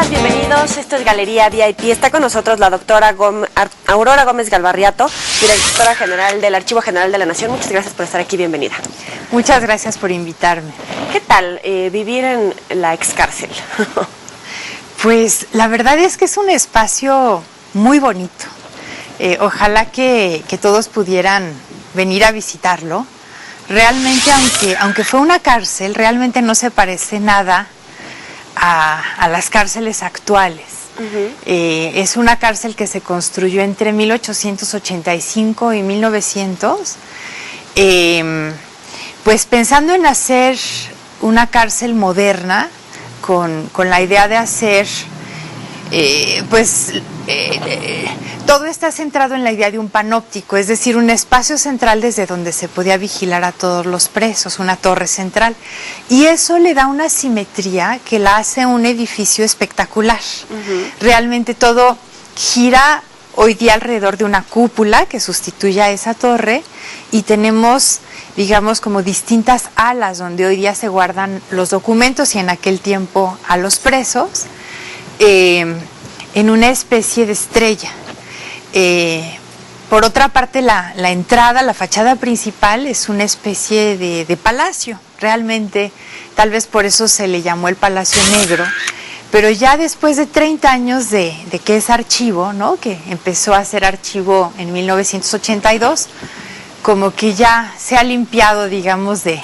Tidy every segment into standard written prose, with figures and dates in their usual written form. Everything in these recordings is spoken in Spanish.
Bienvenidos, esto es Galería VIP. Está con nosotros la doctora Aurora Gómez Galvarriato, directora general del Archivo General de la Nación. Muchas gracias por estar aquí, bienvenida. Muchas gracias por invitarme. ¿Qué tal vivir en la excárcel? Pues la verdad es que es un espacio muy bonito. Ojalá que todos pudieran venir a visitarlo. Realmente, aunque fue una cárcel, realmente no se parece nada a las cárceles actuales. Es una cárcel que se construyó entre 1885 y 1900, pues pensando en hacer una cárcel moderna con la idea de hacer, todo está centrado en la idea de un panóptico, es decir, un espacio central desde donde se podía vigilar a todos los presos, una torre central. Y eso le da una simetría que la hace un edificio espectacular. Realmente todo gira hoy día alrededor de una cúpula que sustituye a esa torre y tenemos, digamos, como distintas alas donde hoy día se guardan los documentos y en aquel tiempo a los presos, en una especie de estrella. Por otra parte, la entrada, la fachada principal es una especie de palacio. Realmente, tal vez por eso se le llamó el Palacio Negro. Pero ya después de 30 años de que es archivo, ¿no?, que empezó a ser archivo en 1982, como que ya se ha limpiado, digamos, de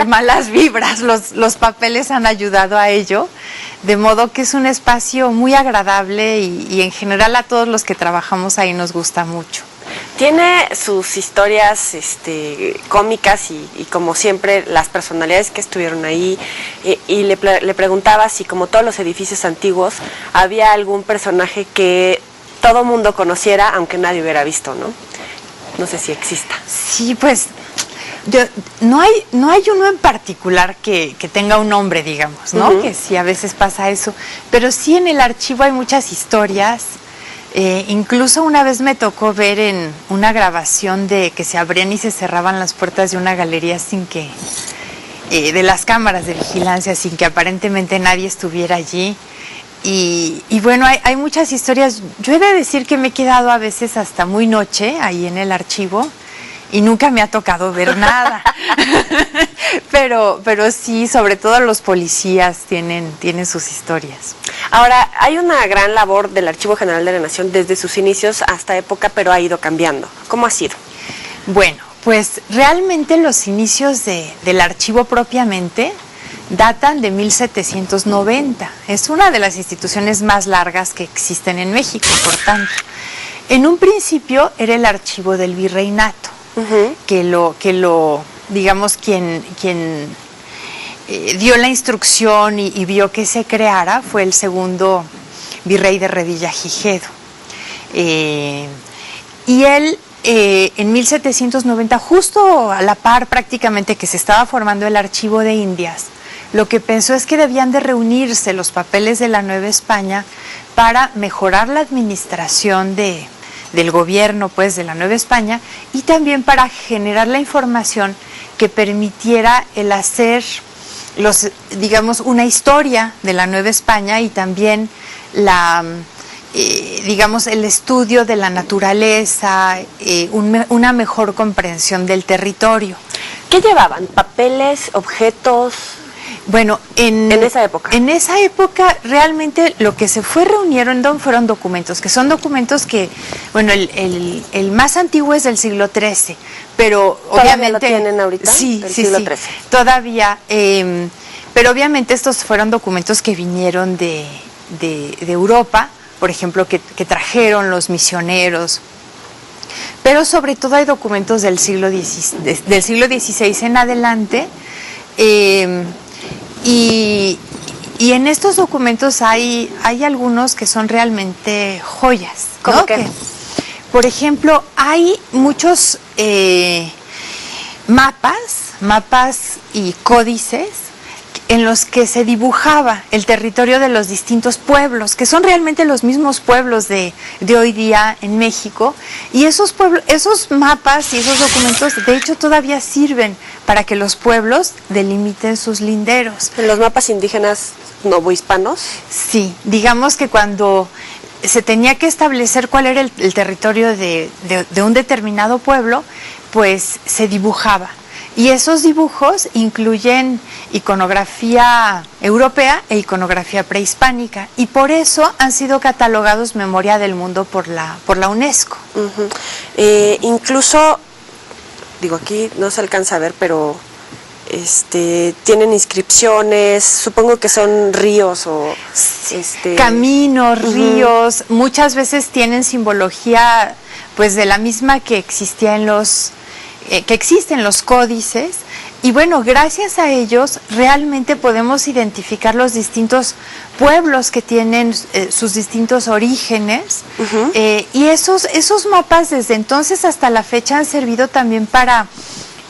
malas vibras. Los papeles han ayudado a ello. De modo que es un espacio muy agradable y en general a todos los que trabajamos ahí nos gusta mucho. Tiene sus historias cómicas y como siempre las personalidades que estuvieron ahí y le preguntaba si, como todos los edificios antiguos, había algún personaje que todo mundo conociera aunque nadie hubiera visto, ¿no? No sé si exista. Sí, pues no hay uno en particular que tenga un nombre, digamos, ¿no? Que sí, a veces pasa eso. Pero sí, en el archivo hay muchas historias. Incluso una vez me tocó ver en una grabación de que se abrían y se cerraban las puertas de una galería sin que, de las cámaras de vigilancia, sin que aparentemente nadie estuviera allí. Y bueno, hay muchas historias. Yo he de decir que me he quedado a veces hasta muy noche ahí en el archivo y nunca me ha tocado ver nada. pero sí, sobre todo los policías tienen sus historias. Ahora, hay una gran labor del Archivo General de la Nación desde sus inicios hasta época, pero ha ido cambiando. ¿Cómo ha sido? Bueno, pues realmente los inicios del archivo propiamente datan de 1790. Es una de las instituciones más largas que existen en México, por tanto. En un principio era el archivo del virreinato, que lo digamos, quien dio la instrucción y vio que se creara fue el segundo virrey de Revillagigedo. Y él, en 1790, justo a la par prácticamente que se estaba formando el Archivo de Indias, lo que pensó es que debían de reunirse los papeles de la Nueva España para mejorar la administración del gobierno, pues, de la Nueva España, y también para generar la información que permitiera el hacer digamos, una historia de la Nueva España y también digamos, el estudio de la naturaleza, una mejor comprensión del territorio. ¿Qué llevaban? ¿Papeles, objetos? Bueno, en esa época. En esa época realmente lo que se reunieron fueron documentos, que son documentos que, bueno, el más antiguo es del siglo XIII, pero obviamente... ¿Lo tienen ahorita? Sí, del sí, siglo sí, XIII. Todavía, pero obviamente estos fueron documentos que vinieron de Europa, por ejemplo, que trajeron los misioneros. Pero sobre todo hay documentos del siglo XVI en adelante, y Y en estos documentos hay algunos que son realmente joyas, ¿no? ¿Cómo qué? Por ejemplo, hay muchos mapas y códices en los que se dibujaba el territorio de los distintos pueblos, que son realmente los mismos pueblos de hoy día en México, y esos mapas y esos documentos de hecho todavía sirven para que los pueblos delimiten sus linderos. ¿En los mapas indígenas novohispanos? Sí, digamos que cuando se tenía que establecer cuál era el territorio de un determinado pueblo, pues se dibujaba. Y esos dibujos incluyen iconografía europea e iconografía prehispánica, y por eso han sido catalogados Memoria del Mundo por la UNESCO. Incluso, digo, aquí no se alcanza a ver, pero tienen inscripciones, supongo que son ríos o caminos, ríos, muchas veces tienen simbología pues de la misma que existía que existen los códices, y bueno, gracias a ellos realmente podemos identificar los distintos pueblos que tienen sus distintos orígenes, y esos mapas desde entonces hasta la fecha han servido también para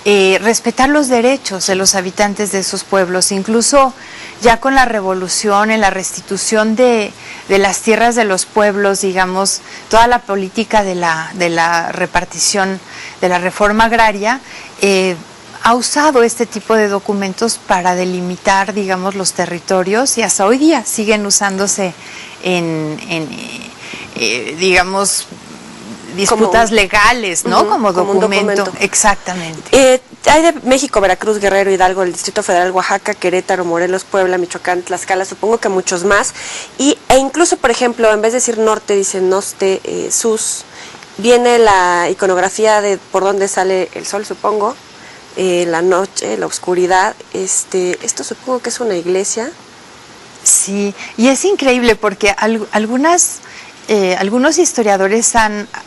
respetar los derechos de los habitantes de esos pueblos, incluso ya con la revolución, en la restitución de las tierras de los pueblos, digamos, toda la política de la repartición, de la reforma agraria, ha usado este tipo de documentos para delimitar, digamos, los territorios, y hasta hoy día siguen usándose digamos, disputas legales, ¿no? Como documento. Exactamente. Hay de México, Veracruz, Guerrero, Hidalgo, el Distrito Federal, Oaxaca, Querétaro, Morelos, Puebla, Michoacán, Tlaxcala, supongo que muchos más. E incluso, por ejemplo, en vez de decir norte, dicen noste, sus. Viene la iconografía de por dónde sale el sol, supongo, la noche, la oscuridad. Esto supongo que es una iglesia. Sí, y es increíble porque algunos historiadores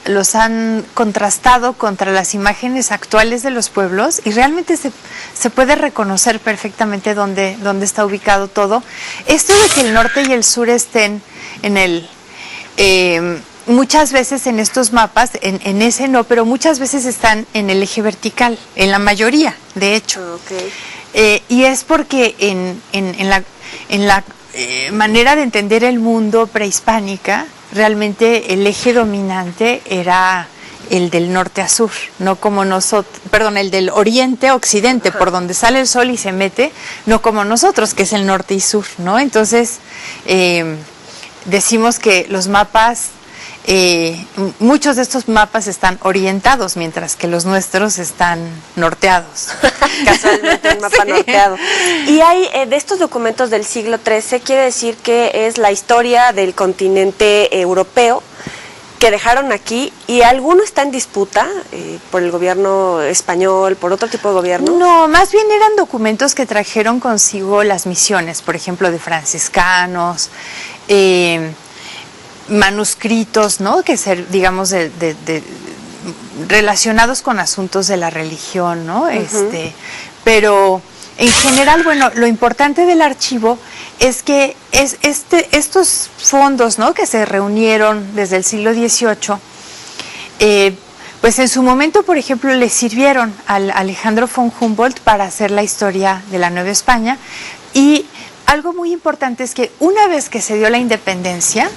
los han contrastado contra las imágenes actuales de los pueblos, y realmente se puede reconocer perfectamente dónde está ubicado todo. Esto de que el norte y el sur estén muchas veces en estos mapas, en ese no, pero muchas veces están en el eje vertical, en la mayoría, de hecho. Okay. Y es porque en la manera de entender el mundo prehispánica, realmente el eje dominante era el del norte a sur, no como nosotros, perdón, el del oriente a occidente, ajá, por donde sale el sol y se mete, no como nosotros, que es el norte y sur, ¿no? Entonces, decimos que los mapas, muchos de estos mapas están orientados, mientras que los nuestros están norteados. Casualmente un mapa, sí, norteado. Y hay de estos documentos del siglo XIII, quiere decir que es la historia del continente europeo que dejaron aquí, y alguno está en disputa por el gobierno español, por otro tipo de gobierno. No, más bien eran documentos que trajeron consigo las misiones, por ejemplo, de franciscanos, manuscritos, ¿no? Que ser, digamos, relacionados con asuntos de la religión, ¿no? Pero en general, bueno, lo importante del archivo es que estos fondos, ¿no? Que se reunieron desde el siglo XVIII, pues en su momento, por ejemplo, le sirvieron al Alejandro von Humboldt para hacer la historia de la Nueva España. Y algo muy importante es que una vez que se dio la independencia,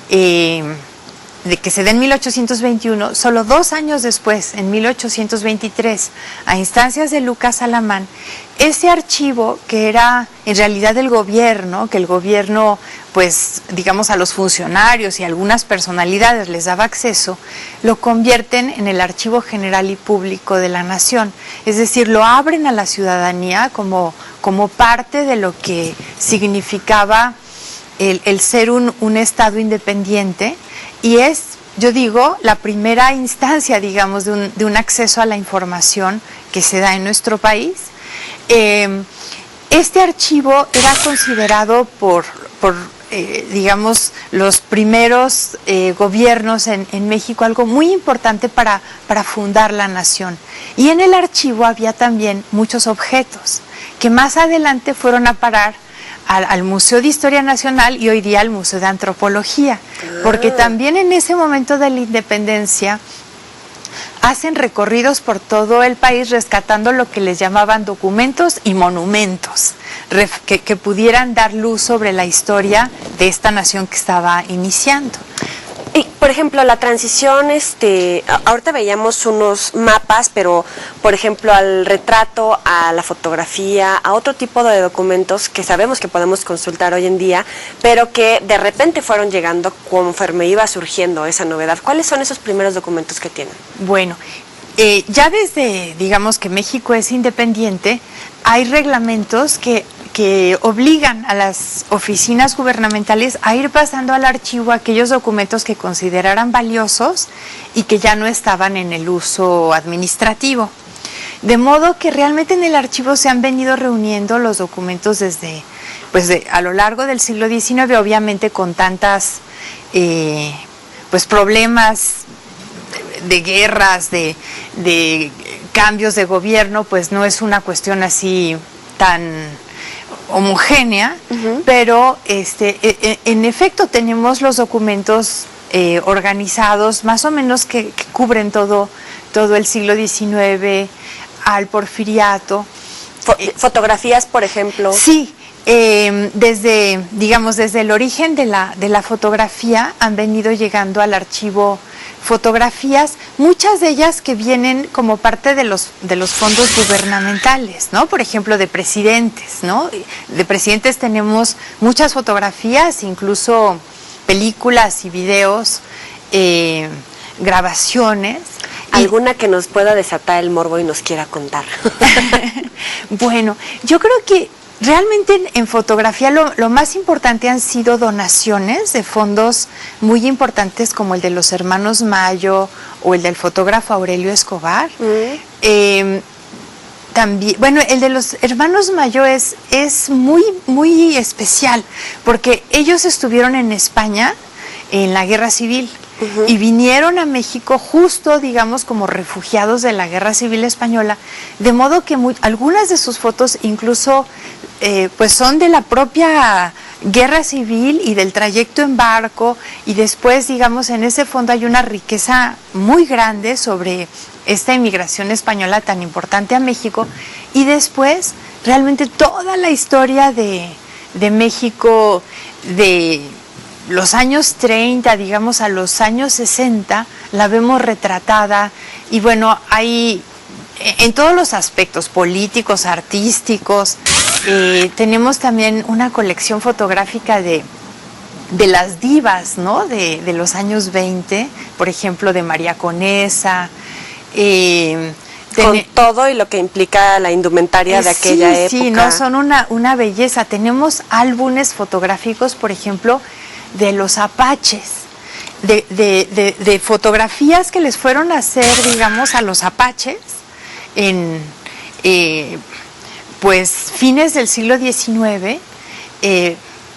de que se dé en 1821, solo 2 años después, en 1823, a instancias de Lucas Alamán, ese archivo, que era en realidad del gobierno, que el gobierno, pues, digamos, a los funcionarios y a algunas personalidades les daba acceso, lo convierten en el Archivo General y Público de la Nación. Es decir, lo abren a la ciudadanía como parte de lo que significaba el ser un Estado independiente, y es, yo digo, la primera instancia, digamos, de un acceso a la información que se da en nuestro país. Este archivo era considerado por digamos, los primeros gobiernos en México algo muy importante para fundar la nación. Y en el archivo había también muchos objetos que más adelante fueron a parar al Museo de Historia Nacional y hoy día al Museo de Antropología, porque también en ese momento de la independencia hacen recorridos por todo el país rescatando lo que les llamaban documentos y monumentos, que pudieran dar luz sobre la historia de esta nación que estaba iniciando. Y, por ejemplo, la transición, ahorita veíamos unos mapas, pero, por ejemplo, al retrato, a la fotografía, a otro tipo de documentos que sabemos que podemos consultar hoy en día, pero que de repente fueron llegando conforme iba surgiendo esa novedad. ¿Cuáles son esos primeros documentos que tienen? Bueno, ya desde, digamos, que México es independiente, hay reglamentos que obligan a las oficinas gubernamentales a ir pasando al archivo aquellos documentos que consideraran valiosos y que ya no estaban en el uso administrativo. De modo que realmente en el archivo se han venido reuniendo los documentos desde, a lo largo del siglo XIX, obviamente con tantas problemas de guerras, de cambios de gobierno, pues no es una cuestión así tan homogénea, pero en efecto tenemos los documentos organizados más o menos que cubren todo el siglo XIX, al Porfiriato. Fotografías, por ejemplo. Sí, desde el origen de la fotografía han venido llegando al archivo fotografías, muchas de ellas que vienen como parte de los fondos gubernamentales, ¿no? Por ejemplo, de presidentes, ¿no? De presidentes tenemos muchas fotografías, incluso películas y videos, grabaciones. ¿Alguna que nos pueda desatar el morbo y nos quiera contar? Bueno, yo creo que realmente en fotografía lo más importante han sido donaciones de fondos muy importantes como el de los hermanos Mayo o el del fotógrafo Aurelio Escobar. También, bueno, el de los hermanos Mayo es muy, muy especial porque ellos estuvieron en España en la Guerra Civil. Y vinieron a México justo, digamos, como refugiados de la Guerra Civil Española, de modo que algunas de sus fotos incluso son de la propia Guerra Civil y del trayecto en barco, y después, digamos, en ese fondo hay una riqueza muy grande sobre esta inmigración española tan importante a México, y después realmente toda la historia de México de los años 30, digamos, a los años 60, la vemos retratada, y bueno, hay en todos los aspectos políticos, artísticos. Tenemos también una colección fotográfica de las divas, ¿no? De los años 20, por ejemplo, de María Conesa. Con todo y lo que implica la indumentaria de aquella época. Sí, no, son una belleza. Tenemos álbumes fotográficos, por ejemplo, de los apaches, de fotografías que les fueron a hacer, digamos, a los apaches en fines del siglo XIX,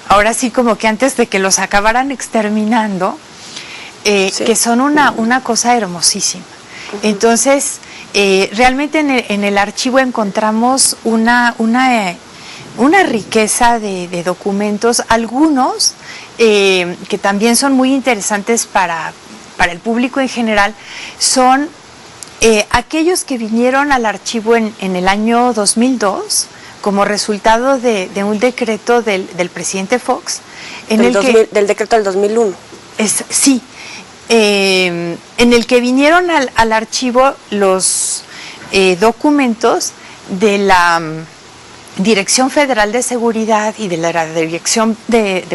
ahora sí como que antes de que los acabaran exterminando, que son una cosa hermosísima. Entonces, realmente en el archivo encontramos una riqueza de documentos, algunos que también son muy interesantes para el público en general, son aquellos que vinieron al archivo en el año 2002 como resultado de un decreto del presidente Fox. Del decreto del 2001. Sí, en el que vinieron al archivo los documentos de la Dirección Federal de Seguridad y de la Dirección de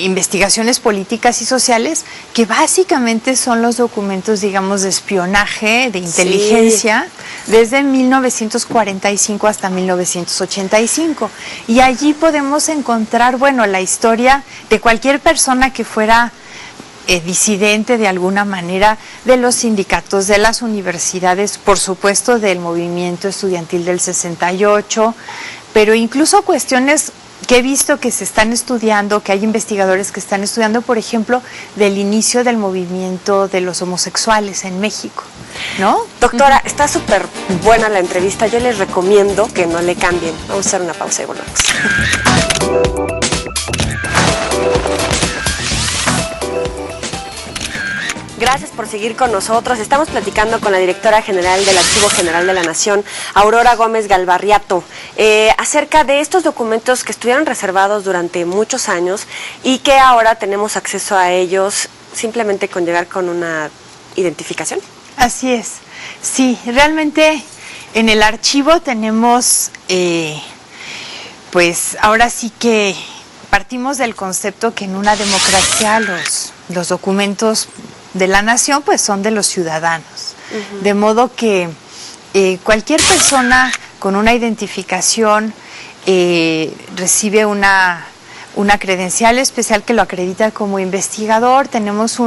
Investigaciones Políticas y Sociales, que básicamente son los documentos, digamos, de espionaje, de inteligencia, desde 1945 hasta 1985. Y allí podemos encontrar, bueno, la historia de cualquier persona que fuera disidente de alguna manera, de los sindicatos, de las universidades, por supuesto del movimiento estudiantil del 68, pero incluso cuestiones he visto que se están estudiando, que hay investigadores que están estudiando, por ejemplo, del inicio del movimiento de los homosexuales en México, ¿no? Doctora, está súper buena la entrevista. Yo les recomiendo que no le cambien. Vamos a hacer una pausa y volvemos. Gracias por seguir con nosotros. Estamos platicando con la directora general del Archivo General de la Nación, Aurora Gómez Galvarriato, acerca de estos documentos que estuvieron reservados durante muchos años y que ahora tenemos acceso a ellos simplemente con llegar con una identificación. Así es. Sí, realmente en el archivo tenemos, pues ahora sí que partimos del concepto que en una democracia los documentos de la nación pues son de los ciudadanos, de modo que cualquier persona con una identificación recibe una credencial especial que lo acredita como investigador. Tenemos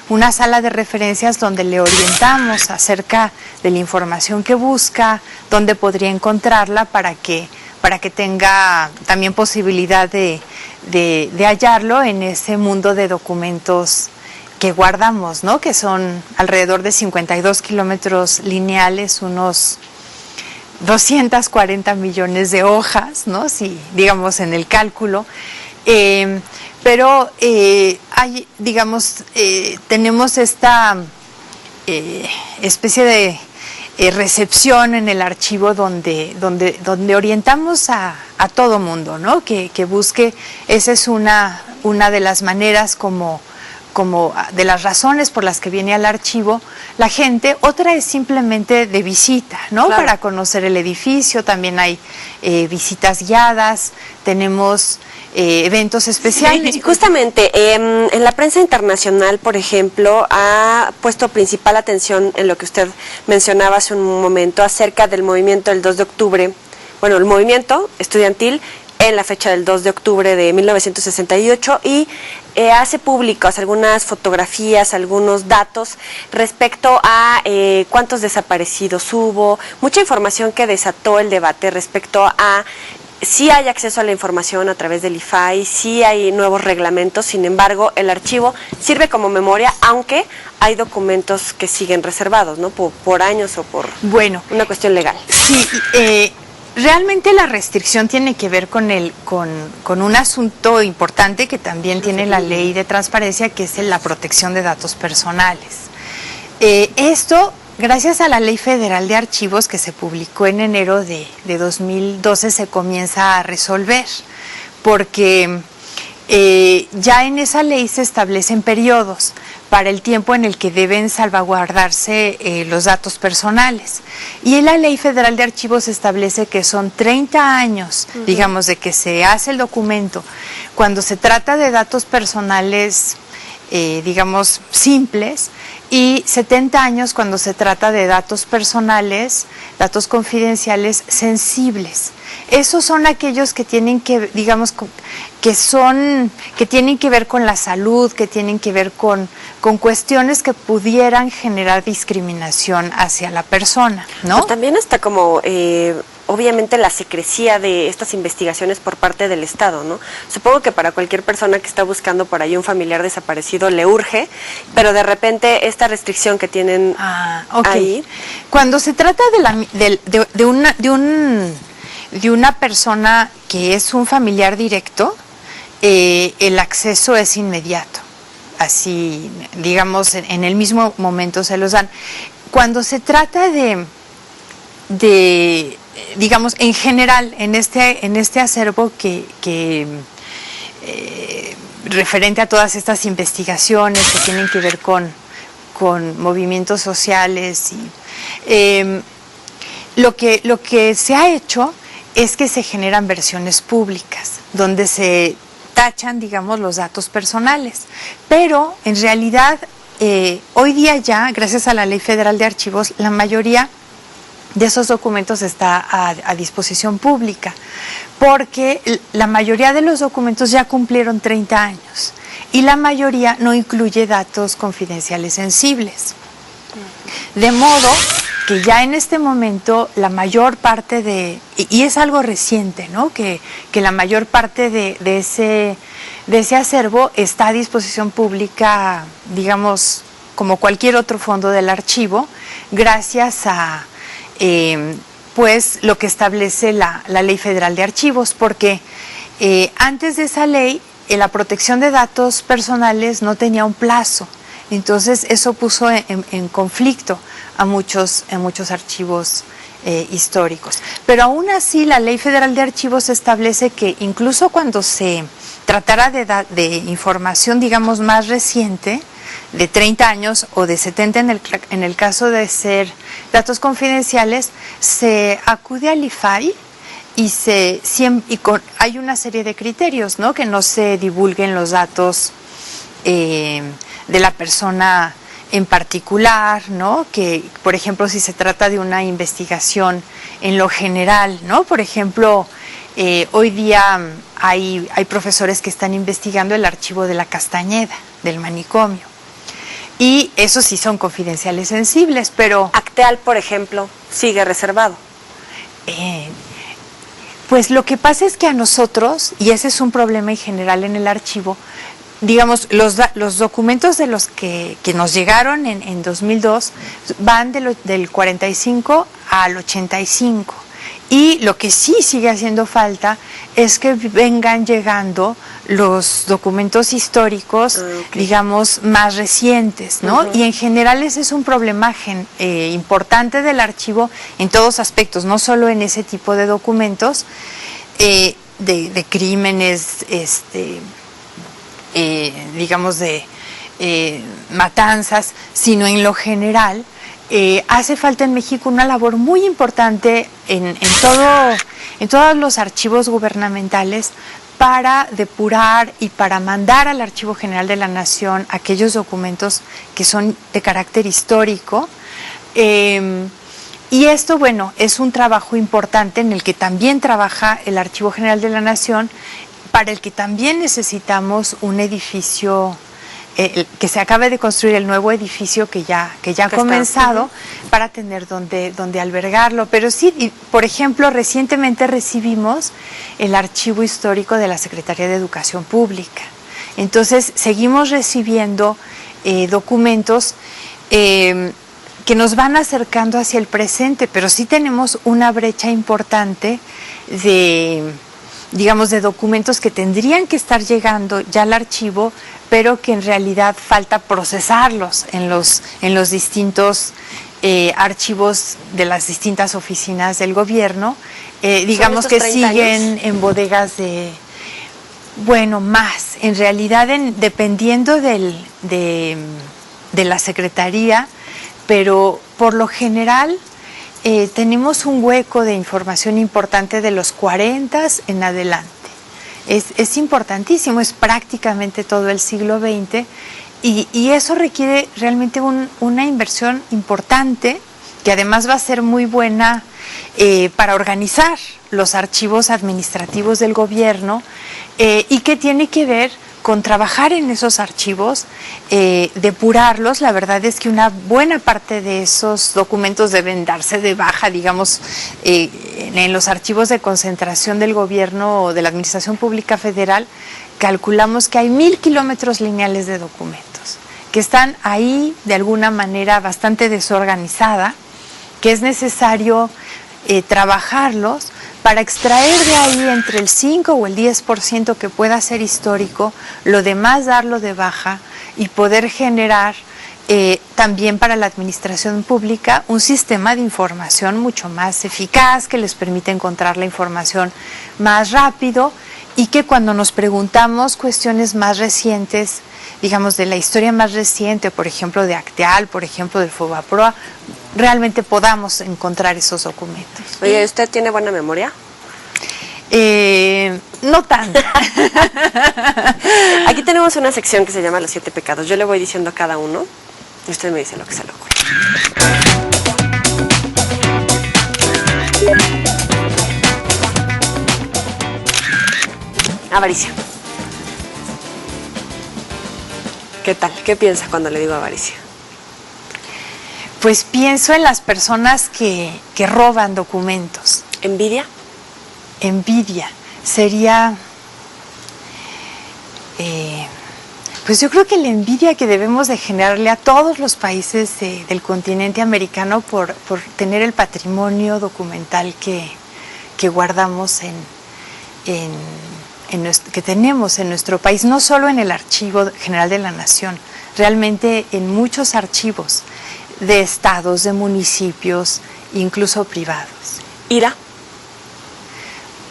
una sala de referencias donde le orientamos acerca de la información que busca, dónde podría encontrarla para que tenga también posibilidad de hallarlo en ese mundo de documentos que guardamos, ¿no? Que son alrededor de 52 kilómetros lineales, unos 240 millones de hojas, ¿no? Si digamos en el cálculo. Pero hay, digamos, tenemos esta especie de recepción en el archivo donde orientamos a todo mundo, ¿no? Que busque. Esa es una de las maneras como de las razones por las que viene al archivo la gente. Otra es simplemente de visita, ¿no? Claro. Para conocer el edificio. También hay visitas guiadas, tenemos eventos especiales. Sí, justamente, en la prensa internacional, por ejemplo, ha puesto principal atención en lo que usted mencionaba hace un momento acerca del movimiento del 2 de octubre, bueno, el movimiento estudiantil en la fecha del 2 de octubre de 1968 y hace públicas algunas fotografías, algunos datos respecto a cuántos desaparecidos hubo, mucha información que desató el debate respecto a si hay acceso a la información a través del IFAI, si hay nuevos reglamentos. Sin embargo, el archivo sirve como memoria, aunque hay documentos que siguen reservados, ¿no? Por años o por una cuestión legal. Sí, realmente la restricción tiene que ver con un asunto importante que también tiene la ley de transparencia, que es la protección de datos personales. Esto, gracias a la Ley Federal de Archivos que se publicó en enero de 2012, se comienza a resolver, porque ya en esa ley se establecen periodos para el tiempo en el que deben salvaguardarse los datos personales. Y en la Ley Federal de Archivos establece que son 30 años, digamos, de que se hace el documento. Cuando se trata de datos personales, digamos, simples, y 70 años cuando se trata de datos personales, datos confidenciales sensibles. Esos son aquellos que tienen que, digamos, que tienen que ver con la salud, que tienen que ver con cuestiones que pudieran generar discriminación hacia la persona, ¿no? Pero también está como obviamente la secrecía de estas investigaciones por parte del Estado, ¿no? Supongo que para cualquier persona que está buscando por ahí un familiar desaparecido le urge, pero de repente esta restricción que tienen ahí. Cuando se trata de una persona que es un familiar directo, el acceso es inmediato. Así, digamos, en el mismo momento se los dan. Cuando se trata digamos, en general, en este acervo que referente a todas estas investigaciones que tienen que ver con movimientos sociales, lo que se ha hecho es que se generan versiones públicas, donde se tachan, digamos, los datos personales. Pero, en realidad, hoy día ya, gracias a la Ley Federal de Archivos, la mayoría de esos documentos está a disposición pública, porque la mayoría de los documentos ya cumplieron 30 años y la mayoría no incluye datos confidenciales sensibles. De modo que ya en este momento la mayor parte de, y es algo reciente, ¿no? Que la mayor parte de ese acervo está a disposición pública, digamos, como cualquier otro fondo del archivo, gracias a pues lo que establece la Ley Federal de Archivos, porque antes de esa ley la protección de datos personales no tenía un plazo. Entonces eso puso en conflicto a muchos archivos históricos. Pero aún así la Ley Federal de Archivos establece que incluso cuando se tratara de información, digamos, más reciente, de 30 años o de 70 en el caso de ser datos confidenciales, se acude al IFAI y hay una serie de criterios, ¿no? Que no se divulguen los datos de la persona en particular, ¿no? Que, por ejemplo, si se trata de una investigación en lo general, ¿no? Por ejemplo, hoy día hay profesores que están investigando el archivo de la Castañeda, del manicomio. Y esos sí son confidenciales sensibles, pero... Acteal, por ejemplo, sigue reservado. Pues lo que pasa es que a nosotros, y ese es un problema en general en el archivo, digamos, los documentos de los que nos llegaron en 2002 van del 45 al 85. Y lo que sí sigue haciendo falta es que vengan llegando los documentos históricos, digamos, más recientes, ¿no? Y en general ese es un problema importante del archivo en todos aspectos, no solo en ese tipo de documentos de crímenes, digamos, de matanzas, sino en lo general. Hace falta en México una labor muy importante en todos los archivos gubernamentales para depurar y para mandar al Archivo General de la Nación aquellos documentos que son de carácter histórico. Y esto, bueno, es un trabajo importante en el que también trabaja el Archivo General de la Nación, para el que también necesitamos un edificio, que se acabe de construir el nuevo edificio que ya ha comenzado, para tener donde albergarlo. Pero sí, por ejemplo, recientemente recibimos el archivo histórico de la Secretaría de Educación Pública. Entonces, seguimos recibiendo documentos que nos van acercando hacia el presente, pero sí tenemos una brecha importante digamos, de documentos que tendrían que estar llegando ya al archivo, pero que en realidad falta procesarlos en los distintos archivos de las distintas oficinas del gobierno, digamos que siguen en bodegas más, en realidad dependiendo de la Secretaría, pero por lo general tenemos un hueco de información importante de los 40 en adelante. Es importantísimo, es prácticamente todo el siglo XX y eso requiere realmente una inversión importante, que además va a ser muy buena para organizar los archivos administrativos del gobierno y que tiene que ver con trabajar en esos archivos, depurarlos. La verdad es que una buena parte de esos documentos deben darse de baja, digamos, en los archivos de concentración del gobierno o de la Administración Pública Federal. Calculamos que hay 1000 kilómetros lineales de documentos que están ahí de alguna manera bastante desorganizada, que es necesario trabajarlos para extraer de ahí entre el 5 o el 10% que pueda ser histórico, lo demás darlo de baja y poder generar también para la administración pública un sistema de información mucho más eficaz, que les permite encontrar la información más rápido y que cuando nos preguntamos cuestiones más recientes, digamos de la historia más reciente, por ejemplo de Acteal, por ejemplo del Fobaproa, realmente podamos encontrar esos documentos. Oye, ¿usted tiene buena memoria? No tanto. Aquí tenemos una sección que se llama Los 7 pecados. Yo le voy diciendo a cada uno y usted me dice lo que se le ocurre. Avaricia. ¿Qué tal? ¿Qué piensa cuando le digo avaricia? Pues pienso en las personas que roban documentos. ¿Envidia? Envidia sería, pues yo creo que la envidia que debemos de generarle a todos los países del continente americano por tener el patrimonio documental que guardamos que tenemos en nuestro país, no solo en el Archivo General de la Nación, realmente en muchos archivos de estados, de municipios, incluso privados. ¿Ira?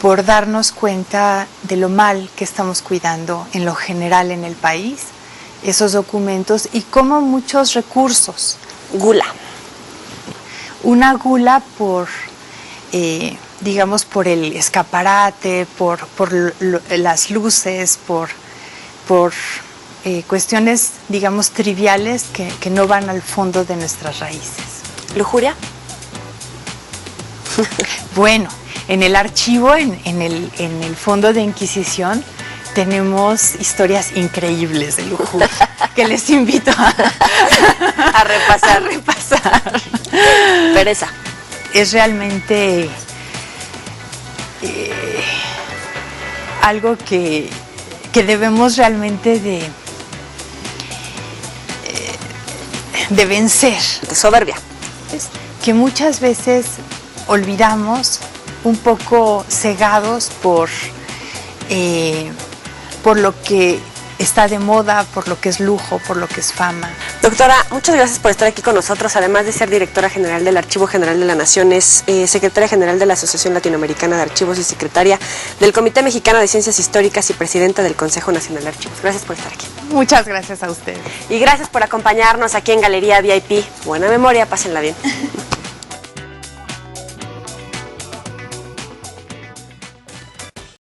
Por darnos cuenta de lo mal que estamos cuidando en lo general en el país, esos documentos y cómo muchos recursos. Gula. Una gula por, digamos, por el escaparate, por las luces, por cuestiones, digamos, triviales que no van al fondo de nuestras raíces. ¿Lujuria? Bueno, en el archivo, en el fondo de Inquisición, tenemos historias increíbles de lujuria que les invito a repasar. Pereza. Es realmente algo que debemos realmente de vencer. De soberbia. Que muchas veces olvidamos, un poco cegados por lo que está de moda, por lo que es lujo, por lo que es fama. Doctora, muchas gracias por estar aquí con nosotros. Además de ser directora general del Archivo General de la Nación, es secretaria general de la Asociación Latinoamericana de Archivos y secretaria del Comité Mexicano de Ciencias Históricas y presidenta del Consejo Nacional de Archivos. Gracias por estar aquí. Muchas gracias a ustedes. Y gracias por acompañarnos aquí en Galería VIP. Buena memoria, pásenla bien.